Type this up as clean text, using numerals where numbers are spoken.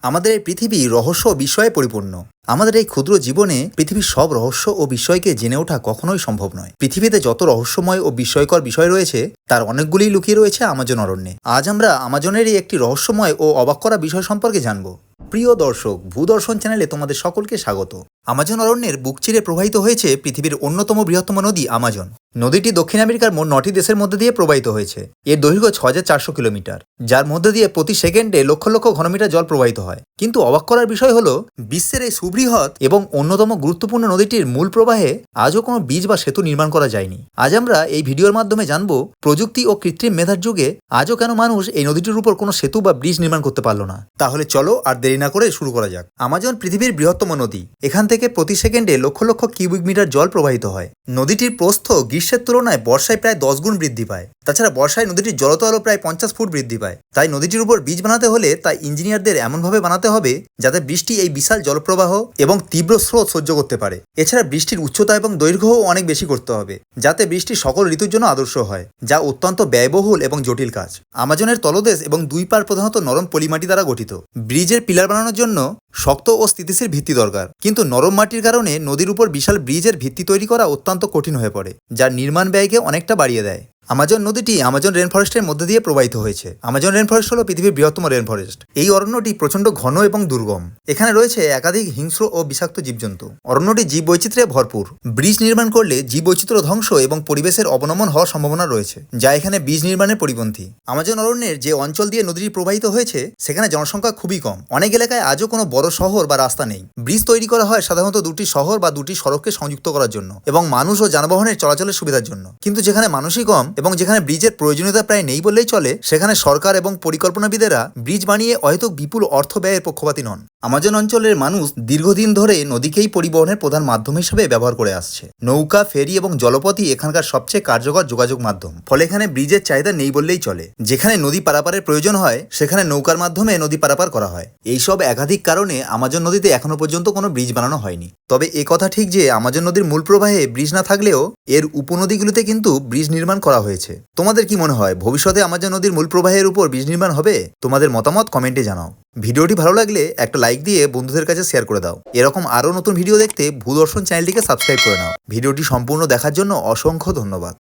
আমাদের এই পৃথিবী রহস্য ও বিস্ময়ে পরিপূর্ণ। আমাদের এই ক্ষুদ্র জীবনে পৃথিবীর সব রহস্য ও বিস্ময়কে জেনে ওঠা কখনোই সম্ভব নয়। পৃথিবীতে যত রহস্যময় ও বিস্ময়কর বিষয় রয়েছে তার অনেকগুলিই লুকিয়ে রয়েছে আমাজন অরণ্যে। আজ আমরা আমাজনেরই একটি রহস্যময় ও অবাক করা বিষয় সম্পর্কে জানব। প্রিয় দর্শক, ভূদর্শন চ্যানেলে তোমাদের সকলকে স্বাগত। আমাজন অরণ্যের বুক চিরে প্রবাহিত হয়েছে পৃথিবীর অন্যতম বৃহত্তম নদী আমাজন। নদীটি দক্ষিণ আমেরিকার মোট 9টি দেশের মধ্যে দিয়ে প্রবাহিত হয়েছে। এর দৈর্ঘ্য 6400 কিলোমিটার, যার মধ্যে দিয়ে প্রতি সেকেন্ডে লক্ষ লক্ষ ঘনমিটার জল প্রবাহিত হয়। কিন্তু অবাক করার বিষয় হলো, বিশ্বের এই সুবৃহৎ এবং অন্যতম গুরুত্বপূর্ণ নদীটির মূল প্রবাহে আজও কোনো ব্রিজ বা সেতু নির্মাণ করা যায়নি। আজ আমরা এই ভিডিওর মাধ্যমে জানব, প্রযুক্তি ও কৃত্রিম মেধার যুগে আজও কেন মানুষ এই নদীটির উপর কোনো সেতু বা ব্রিজ নির্মাণ করতে পারল না। তাহলে চলো আর দেরি না করে শুরু করা যাক। আমাজন পৃথিবীর বৃহত্তম নদী। এখান থেকে প্রতি সেকেন্ডে লক্ষ লক্ষ কিউবিক মিটার জল প্রবাহিত হয়। নদীটির প্রস্থ গ্রীষ্মের তুলনায় বর্ষায় প্রায় 10 গুণ বৃদ্ধি পায়। তাছাড়া বর্ষায় নদীটির জলতল আরও প্রায় 50 ফুট বৃদ্ধি পায়। তাই নদীটির উপর ব্রিজ বানাতে হলে তা ইঞ্জিনিয়ারদের এমনভাবে বানাতে হবে যাতে বৃষ্টি এই বিশাল জলপ্রবাহ এবং তীব্র স্রোত সহ্য করতে পারে। এছাড়া বৃষ্টির উচ্চতা এবং দৈর্ঘ্যও অনেক বেশি করতে হবে যাতে বৃষ্টি সকল ঋতুর জন্য আদর্শ হয়, যা অত্যন্ত ব্যয়বহুল এবং জটিল কাজ। আমাজনের তলদেশ এবং দুই পার প্রধানত নরম পলিমাটি দ্বারা গঠিত। ব্রিজের পিলার বানানোর জন্য শক্ত ও স্থিতিশীল ভিত্তি দরকার, কিন্তু নরম মাটির কারণে নদীর উপর বিশাল ব্রিজের ভিত্তি তৈরি করা অত্যন্ত কঠিন হয়ে পড়ে, যা নির্মাণ ব্যয়কে অনেকটা বাড়িয়ে দেয়। আমাজন নদীটি আমাজন রেন ফরেস্টের মধ্যে দিয়ে প্রবাহিত হয়েছে। আমাজন রেন ফরেস্ট হল পৃথিবীর বৃহত্তম রেন ফরেস্ট। এই অরণ্যটি প্রচণ্ড ঘন এবং দুর্গম। এখানে রয়েছে একাধিক হিংস্র ও বিষাক্ত জীবজন্তু। অরণ্যটি জীববৈচিত্র্যে ভরপুর। ব্রিজ নির্মাণ করলে জীববৈচিত্র্য ধ্বংস এবং পরিবেশের অবনমন হওয়ার সম্ভাবনা রয়েছে, যা এখানে ব্রিজ নির্মাণের পরিপন্থী। আমাজন অরণ্যের যে অঞ্চল দিয়ে নদীটি প্রবাহিত হয়েছে সেখানে জনসংখ্যা খুবই কম। অনেক এলাকায় আজও কোনো বড় শহর বা রাস্তা নেই। ব্রিজ তৈরি করা হয় সাধারণত দুটি শহর বা দুটি সড়ককে সংযুক্ত করার জন্য এবং মানুষ ও যানবাহনের চলাচলের সুবিধার জন্য। কিন্তু যেখানে মানুষই কম এবং যেখানে ব্রিজের প্রয়োজনীয়তা প্রায় নেই বললেই চলে, সেখানে সরকার এবং পরিকল্পনাবিদেরা ব্রিজ বানিয়ে অহেতুক বিপুল অর্থ ব্যয়ের পক্ষপাতী নন। আমাজন অঞ্চলের মানুষ দীর্ঘদিন ধরে নদীকেই পরিবহনের প্রধান মাধ্যম হিসেবে ব্যবহার করে আসছে। নৌকা, ফেরি এবং জলপথই এখানকার সবচেয়ে কার্যকর যোগাযোগ মাধ্যম। ফলে এখানে ব্রিজের চাহিদা নেই বললেই চলে। যেখানে নদী পারাপারের প্রয়োজন হয় সেখানে নৌকার মাধ্যমে নদী পারাপার করা হয়। এইসব একাধিক কারণে আমাজন নদীতে এখনো পর্যন্ত কোনো ব্রিজ বানানো হয়নি। তবে এ কথা ঠিক যে আমাজন নদীর মূল প্রবাহে ব্রিজ না থাকলেও এর উপনদীগুলিতে কিন্তু ব্রিজ নির্মাণ করা হয়েছে। তোমাদের কি মনে হয়, ভবিষ্যতে আমাজন নদীর মূল প্রবাহের উপর ব্রিজ নির্মাণ হবে? তোমাদের মতামত কমেন্টে জানাও। ভিডিওটি ভালো লাগলে একটা লাইক দিয়ে বন্ধুদের কাছে শেয়ার করে দাও। এরকম আরও নতুন ভিডিও দেখতে ভূদর্শন চ্যানেলটিকে সাবস্ক্রাইব করে নাও। ভিডিওটি সম্পূর্ণ দেখার জন্য অসংখ্য ধন্যবাদ।